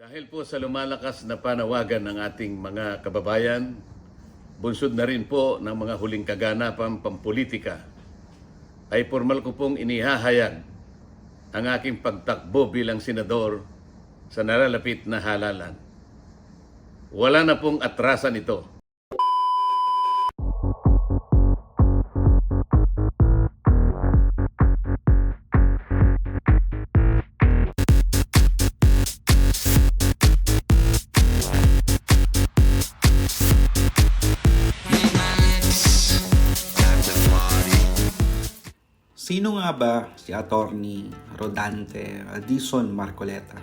Dahil po sa lumalakas na panawagan ng ating mga kababayan, bunsod na rin po ng mga huling kaganapan pampolitika, ay formal ko pong inihahayag ang aking pagtakbo bilang senador sa nalalapit na halalan. Wala na pong atrasan ito. Sino nga ba si Attorney Rodante Addison Marcoleta?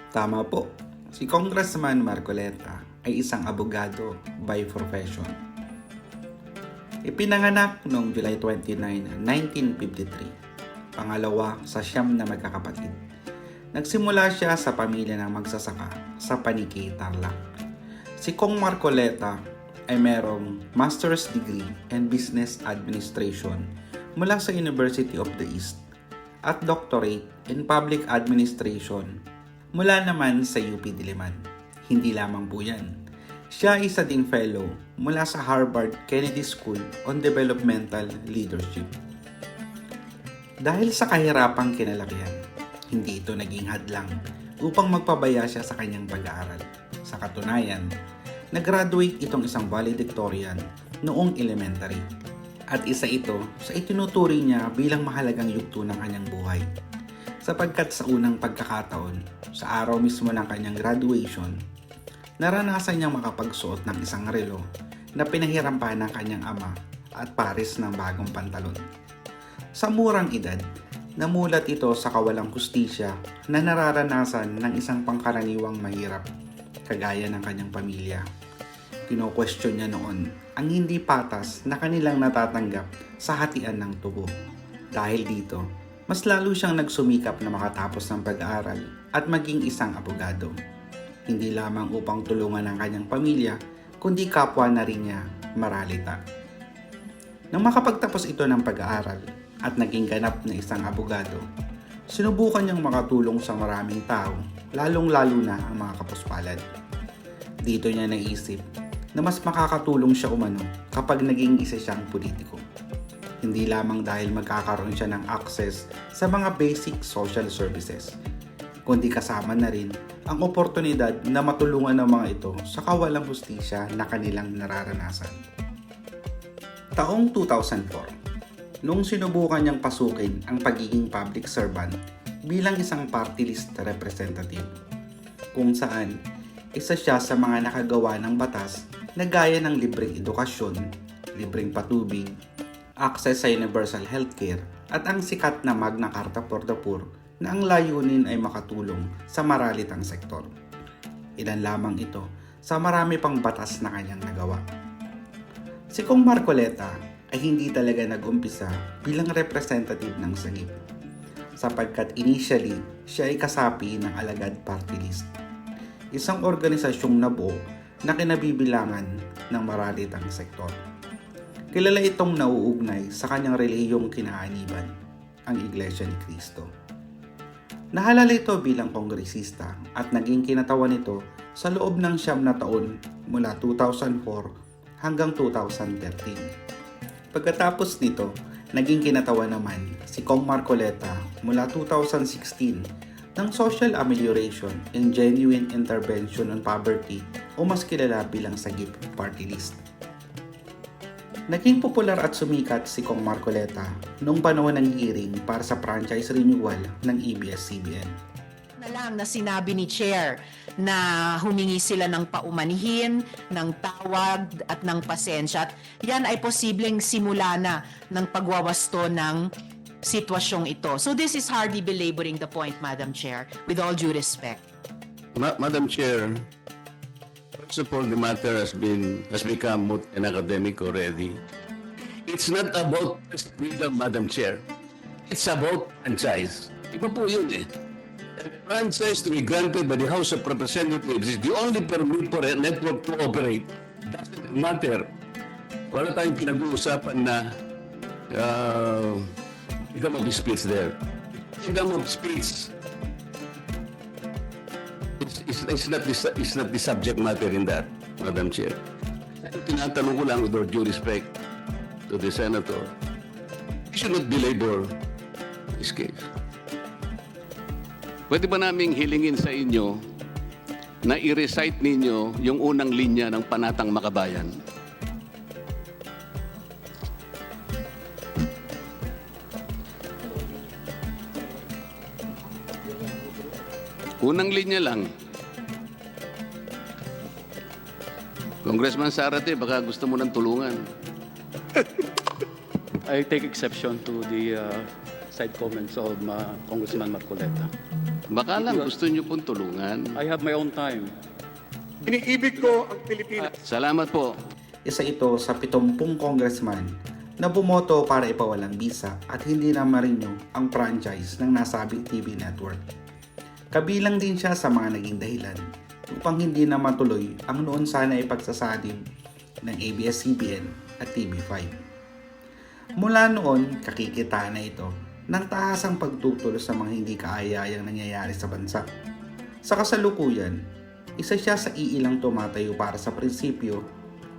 Tama po, si Congressman Marcoleta ay isang abogado by profession. Ipinanganak noong July 29, 1953, pangalawa sa 9 na magkakapatid. Nagsimula siya sa pamilya ng magsasaka sa Paniki, Tarlac. Si Kong Marcoleta ay merong Master's Degree in Business Administration mula sa University of the East at Doctorate in Public Administration mula naman sa UP Diliman. Hindi lamang po yan. Siya ay isa ding fellow mula sa Harvard Kennedy School on Developmental Leadership. Dahil sa kahirapang kinalakihan, hindi ito naging hadlang upang magpabaya siya sa kanyang pag-aaral. Sa katunayan, nag-graduate itong isang valedictorian noong elementary. At isa ito sa itinuturing niya bilang mahalagang yugto ng kanyang buhay. Sapagkat sa unang pagkakataon, sa araw mismo ng kanyang graduation, naranasan niyang makapagsuot ng isang relo na pinahiram pa ng kanyang ama at pares ng bagong pantalon. Sa murang edad, namulat ito sa kawalang hustisya na nararanasan ng isang pangkaraniwang mahirap, kagaya ng kanyang pamilya. Kino-question niya noon ang hindi patas na kanilang natatanggap sa hatian ng tubo. Dahil dito, mas lalo siyang nagsumikap na makatapos ng pag-aaral at maging isang abogado. Hindi lamang upang tulungan ang kanyang pamilya, kundi kapwa na rin niya maralita. Nang makapagtapos ito ng pag-aaral at naging ganap na isang abogado, sinubukan niyang makatulong sa maraming tao, lalong-lalo na ang mga kapuspalad. Dito niya naisip na mas makakatulong siya umano kapag naging isa siyang politiko. Hindi lamang dahil magkakaroon siya ng access sa mga basic social services, kundi kasama na rin ang oportunidad na matulungan ng mga ito sa kawalang hustisya na kanilang nararanasan. Taong 2004, nung sinubukan niyang pasukin ang pagiging public servant bilang isang party list representative, kung saan isa siya sa mga nakagawa ng batas na gaya ng libreng edukasyon, libreng patubig, access sa universal healthcare at ang sikat na Magna Carta for the Poor na ang layunin ay makatulong sa maralitang sektor. Ilan lamang ito sa marami pang batas na kanyang nagawa. Si Kong Marcoleta ay hindi talaga nag-umpisa bilang representative ng Sagip, sapagkat initially siya ay kasapi ng Alagad Party List, isang organisasyong nabuo na kinabibilangan ng maralitang sektor. Kilala itong nauugnay sa kanyang relihiyong kinaaniban, ang Iglesia ni Cristo. Nahalala ito bilang kongresista at naging kinatawan ito sa loob ng 9 na taon mula 2004 hanggang 2013. Pagkatapos nito, naging kinatawan naman si Kong Marcoleta mula 2016 ng Social Amelioration and Genuine Intervention on Poverty o mas kilala bilang Sagip Party List. Naging popular at sumikat si Kong Marcoleta noong panahon ng hearing para sa franchise renewal ng ABS-CBN. Na lang na sinabi ni Chair na humingi sila ng paumanihin, ng tawad at ng pasensya. At yan ay posibleng simula na ng pagwawasto ng sitwasyong ito. So this is hardly belaboring the point, Madam Chair, with all due respect. Madam Chair, first of all, the matter has become moot and academic already. It's not about freedom, Madam Chair. It's about franchise. Iba po yun eh. A franchise to be granted by the House of Representatives is the only permit for a network to operate. Doesn't matter. Wala tayong pinag-uusapan na freedom of speech there. Freedom of speech It's not the subject matter in that, Madam Chair. Tinatanong ko lang with all due respect to the Senator, we should not belabor this case. Pwede ba naming hilingin sa inyo na i-recite ninyo yung unang linya ng Panatang Makabayan? Unang linya lang. Congressman Zarate, baka gusto mo ng tulungan. I take exception to the side comments of Congressman Marcoleta. Baka lang gusto nyo pong tulungan. I have my own time. Iniibig ko ang Pilipinas. Salamat po. Isa ito sa 70 congressman na bumoto para ipawalang bisa at hindi na ma-renew ang franchise ng nasabing TV network. Kabilang din siya sa mga naging dahilan upang hindi na matuloy ang noon sana ipagsasalib ng ABS-CBN at TV5. Mula noon, kakikita na ito ng tahasang pagtutol sa mga hindi kaaya-ayang nangyayari sa bansa. Sa kasalukuyan, isa siya sa iilang tumatayo para sa prinsipyo,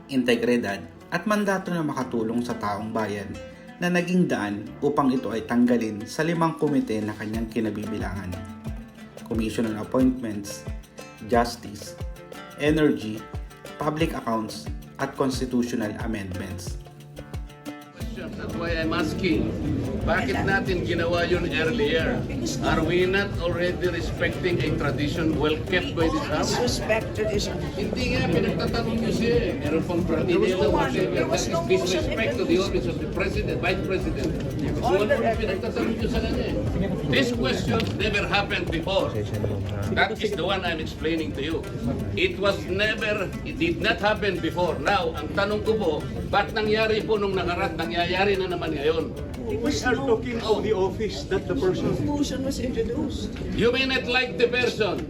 integridad at mandato na makatulong sa taong bayan na naging daan upang ito ay tanggalin sa 5 komite na kanyang kinabibilangan: Commission on Appointments, Justice, Energy, Public Accounts at Constitutional Amendments. That's why I'm asking, bakit natin ginawa yun earlier? Are we not already respecting a tradition well kept by this House? Disrespect tradition. Hindi nga, pinagtatanong nyo siya eh. Meron pang pranidela, whatever. That is disrespect to the office of the President, Vice President. So ano yung pinagtatanong nyo sa kanya eh? This question never happened before. That is the one I'm explaining to you. It did not happen before. Now, ang tanong ko po, ba't nangyari po nung nangyayari na naman ngayon? We are talking of the office, not the person. Motion was introduced. You may not like the person,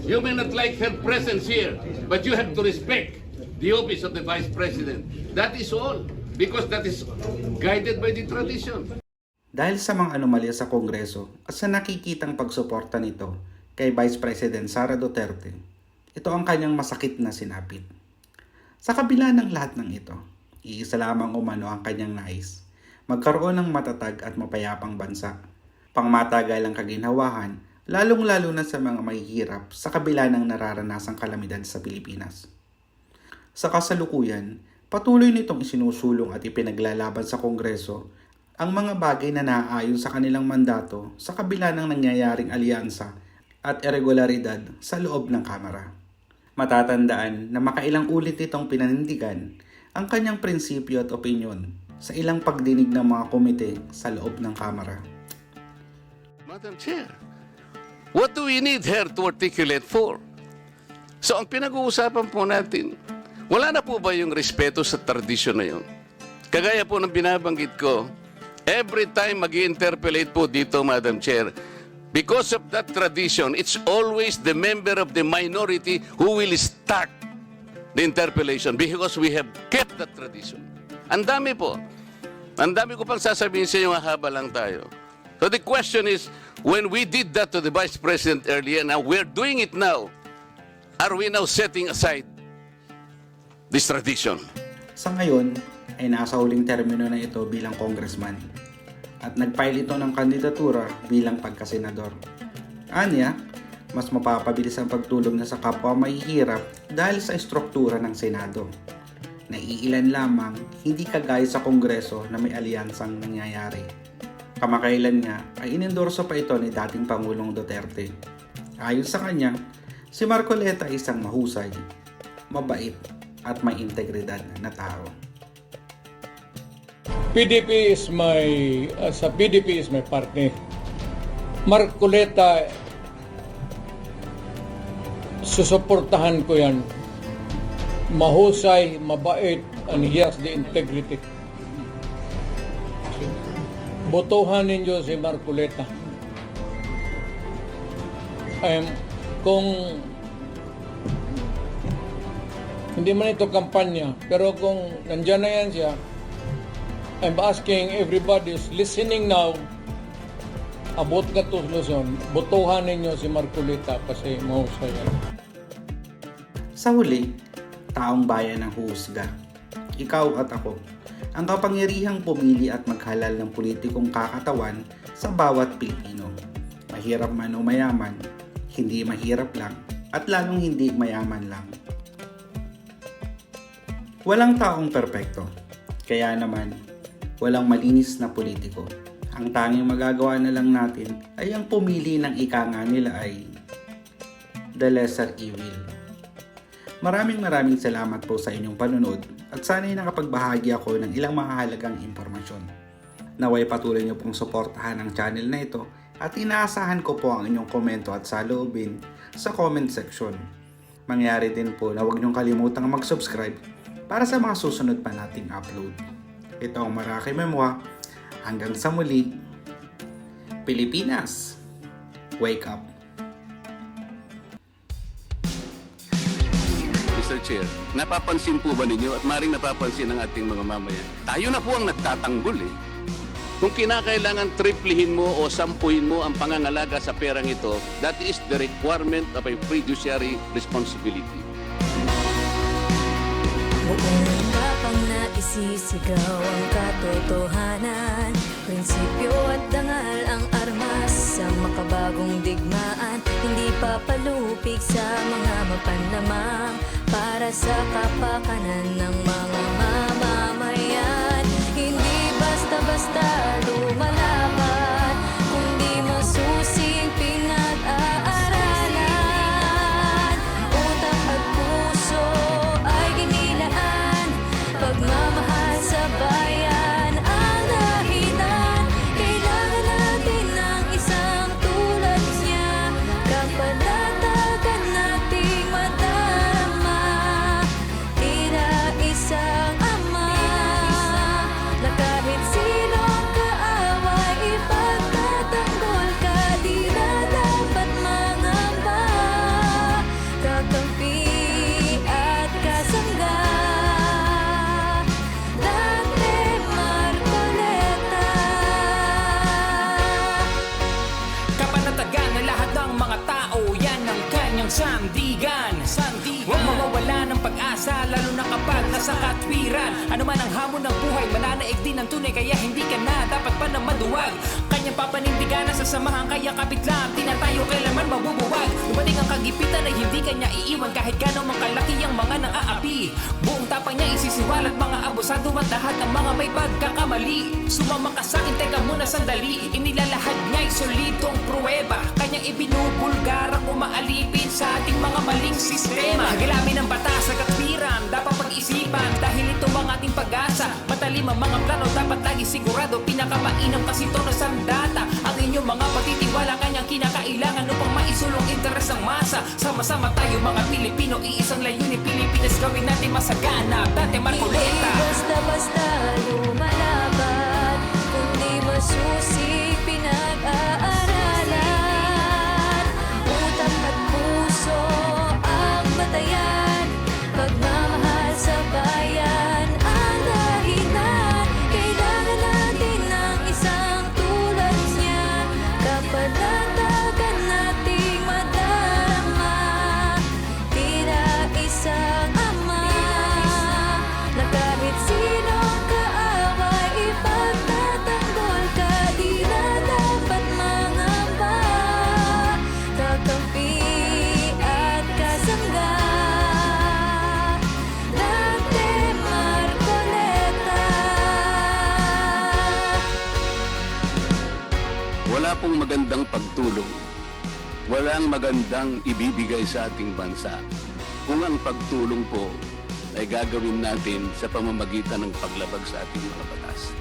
you may not like her presence here, but you have to respect the office of the Vice President. That is all, because that is guided by the tradition. Dahil sa mga anomalya sa Kongreso at sa nakikitang pagsuporta nito kay Vice President Sara Duterte, ito ang kanyang masakit na sinapit. Sa kabila ng lahat ng ito, iisa lamang umano ang kanyang nais: magkaroon ng matatag at mapayapang bansa, pangmatagalang kaginhawahan, lalong-lalo na sa mga mahihirap sa kabila ng nararanasang kalamidad sa Pilipinas. Sa kasalukuyan, patuloy nitong isinusulong at ipinaglalaban sa Kongreso ang mga bagay na naaayon sa kanilang mandato sa kabila ng nangyayaring alyansa at irregularidad sa loob ng Kamara. Matatandaan na makailang ulit itong pinanindigan ang kanyang prinsipyo at opinyon sa ilang pagdinig ng mga komite sa loob ng Kamara. Madam Chair, what do we need her to articulate for? So ang pinag-uusapan po natin, wala na po ba yung respeto sa tradisyon na yun? Kagaya po ng binabanggit ko, every time mag-i-interpellate po dito, Madam Chair, because of that tradition, it's always the member of the minority who will start the interpellation because we have kept that tradition. Ang dami po. Ang dami ko pang sasabihin sa inyo, haba lang tayo. So the question is, when we did that to the Vice President earlier, now we're doing it now, are we now setting aside this tradition? Sa ngayon, ay nasa huling termino na ito bilang congressman at nag-file ito ng kandidatura bilang pagkasenador. Anya, mas mapapabilis ang pagtulong na sa kapwa mahihirap dahil sa estruktura ng Senado. Naiilan lamang, hindi kagaya sa Kongreso na may alyansang nangyayari. Kamakailan nga ay inendorso pa ito ni dating Pangulong Duterte. Ayon sa kanya, si Marcoleta ay isang mahusay, mabait at may integridad na tao. PDP is my partner. Marcoleta, susuportahan ko yan. Mahusay, mabait, and he has the integrity. Botohan ninyo si Marcoleta. Kung hindi man ito kampanya, pero kung nandyan na yan siya, I'm asking everybody who's listening now abot ka to Luzon, botohan ninyo si Marcoleta kasi mahusay yan. Sa huli, taong bayan ang huhusga. Ikaw at ako, ang kapangyarihang pumili at maghalal ng politikong kakatawan sa bawat Pilipino. Mahirap man o mayaman, hindi mahirap lang, at lalong hindi mayaman lang. Walang taong perpekto, kaya naman walang malinis na politiko. Ang tanging magagawa na lang natin ay ang pumili ng ika nga nila ay the lesser evil. Maraming salamat po sa inyong panunod at sana'y nakapagbahagi ako ng ilang mahalagang impormasyon. Naway patuloy niyo pong suportahan ang channel na ito at inaasahan ko po ang inyong komento at saloobin sa comment section. Mangyari din po na huwag niyong kalimutang mag-subscribe para sa mga susunod pa nating upload. Ito ang Maraki Memwa. Hanggang sa muli, Pilipinas, wake up! Mr. Chair, napapansin po ba ninyo at maring napapansin ng ating mga mamayan? Tayo na po ang nagtatanggol eh. Kung kinakailangan triplihin mo o sampuhin mo ang pangangalaga sa perang ito, that is the requirement of a fiduciary responsibility. Buong tapang na isisigaw ang katotohanan, prinsipyo at dangal ang armas sa makabagong digmaan. Hindi papalupig sa mga mapanlamang para sa kapakanan ng mga mamamayan. Hindi basta-basta lumalaban, kundi masusing pinag-aaralan. Utak at puso ay ginilaan, pagmamahal sa bayan ang dahilan. Kailangan natin ng isang tulad niya, kapanatagan nating madama. Tila isang ama na kahit sinong kaaway ipagtatanggol ka, di na dapat mangamba. Kakampi at kasangga, Dante Marcoleta. Kapanatagan ng lahat ng mga tao, yan ang kanyang sandigan. Huwag mawawala ng pag-asa, lalo na kapag nasa katwiran. Ano man ang hamon ng buhay, mananaig din ang tunay, kaya hindi ka na dapat pa na maduwag. Kanyang papanindigan na sa samahan, kaya kapit lang, di na tayo kailanman mabubuwag. Dumating ang kagipitan ay hindi kanya iiwan, kahit gano'ng mang kalaki ang mga naaapi. Buong tapang niya isisiwalat mga abusado at lahat ng mga may pagkakamali. Sumama ka sa'kin, teka muna sandali, inilalahad niya'y solidong pruweba. Kanyang ibinubulgar ang umaalipin sa ating mga maling sistema. Hagilapin ang batas sa katwiran, dapat pag-isipan, dahil ito ang ating pag-asa. Matalim ang mga plano, dapat lagi sigurado, pinakamainam kasi ito na sandata. Ang inyong mga pagtitiwala, kanyang kinakailangan upang maisulong interes ng masa. Sama-sama tayo mga Pilipino, iisang layunin, Pilipinas gawin natin masagana. Dante Marcoleta. Hindi basta-basta lumalaban, kundi masusing pinag-aaralan. Utak at puso ang batayan, pagmamahal sa bayan ang dahilan. Kailangan natin ng isang tulad niya, kapanatagan nating madama. Tila isang ama na kahit sinong kaaway ipagtatanggol ka, di na dapat mangamba. Kakampi at kasangga, Dante Marcoleta. Wala pong magandang pagtulong. Walang magandang ibibigay sa ating bansa kung ang pagtulong po ay gagawin natin sa pamamagitan ng paglabag sa ating mga batas.